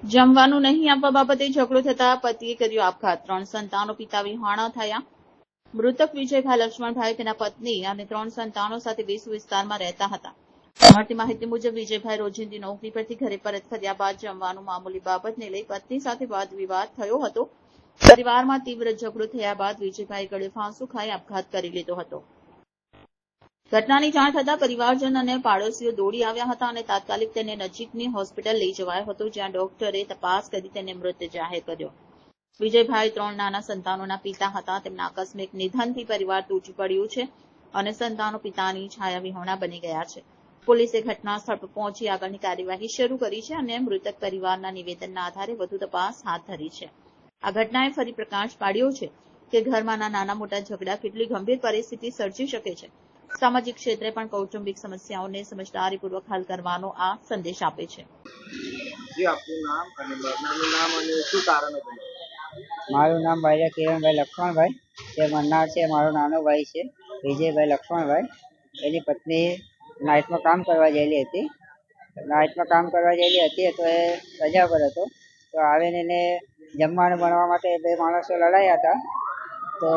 જમવાનું નહીં આપવા બાબતે ઝઘડો થતા પતિએ કર્યો આપઘાત, 3 સંતાનો પિતા વિહોણા થયા। મૃતક વિજયભાઈ લક્ષ્મણભાઈ તેના પત્ની અને 3 સંતાનો સાથે વેસુ વિસ્તારમાં રહેતા હતા। મળતી માહિતી મુજબ વિજયભાઈ રોજિંદી નોકરી પરથી ઘરે પરત ફર્યા બાદ જમવાનું મામૂલી બાબતને લઈ પત્ની સાથે વાદ વિવાદ થયો હતો। પરિવારમાં તીવ્ર ઝઘડો થયા બાદ વિજયભાઈ ગળે ફાંસો ખાઈ આપઘાત કરી લીધો હતો। ઘટનાની જાણ થતાં પરિવારજન અને પાડોશીઓ દોડી આવ્યા હતા અને તાત્કાલિક તેને નજીકની હોસ્પિટલ લઈ જવાયો હતો, જ્યાં ડોક્ટરે તપાસ કરી તેને મૃત જાહેર કર્યો। વિજયભાઈ 3 નાના સંતાનોના પિતા હતા। તેમના આકસ્મિક નિધનથી પરિવાર તૂટી પડ્યું છે અને સંતાનો પિતાની છાયા વિહોણા બની ગયા છે। પોલીસે ઘટના સ્થળ પર પહોંચી આગળની કાર્યવાહી શરૂ કરી છે અને મૃતક પરિવારના નિવેદનના આધારે વધુ તપાસ હાથ ધરી છે। આ ઘટનાએ ફરી પ્રકાશ પાડ્યો છે કે ઘરમાં નાના મોટા ઝઘડા કેટલી ગંભીર પરિસ્થિતિ સર્જી શકે છે। સામાજિક ક્ષેત્રે પણ કૌટુંબિક સમસ્યાઓને સમજદારીપૂર્વક હલ કરવાનો આ સંદેશ આપે છે। મારું નામ ભાઈ કિરણભાઈ લક્ષ્મણભાઈ છે। મન્નાર છે મારો નાનો ભાઈ છે વિજયભાઈ લક્ષ્મણભાઈ। એની પત્ની નાઇટમાં કામ કરવા ગયેલી હતી। તો એ રજા પર હતો, તો આવીને એને જમવાનું બનાવવા માટે 2 માણસો લડાયા હતા। તો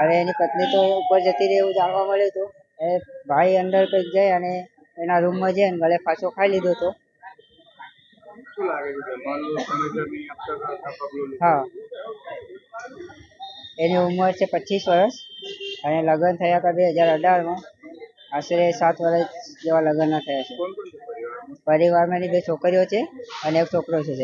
હવે એની પત્ની તો ઉપર જતી રહી એવું જાણવા મળ્યું હતું। એ ભાઈ અંદર કંઈક જઈ અને એના રૂમમાં જઈને ગળે ફાંસો ખાઈ લીધો હતો। હા, એની ઉંમર છે 25 વર્ષ અને લગ્ન થયા હતા 2018માં। આશરે 7 વર્ષ જેવા લગ્નના થયા છે। પરિવારમાં એની 2 છોકરીઓ છે અને 1 છોકરો છે।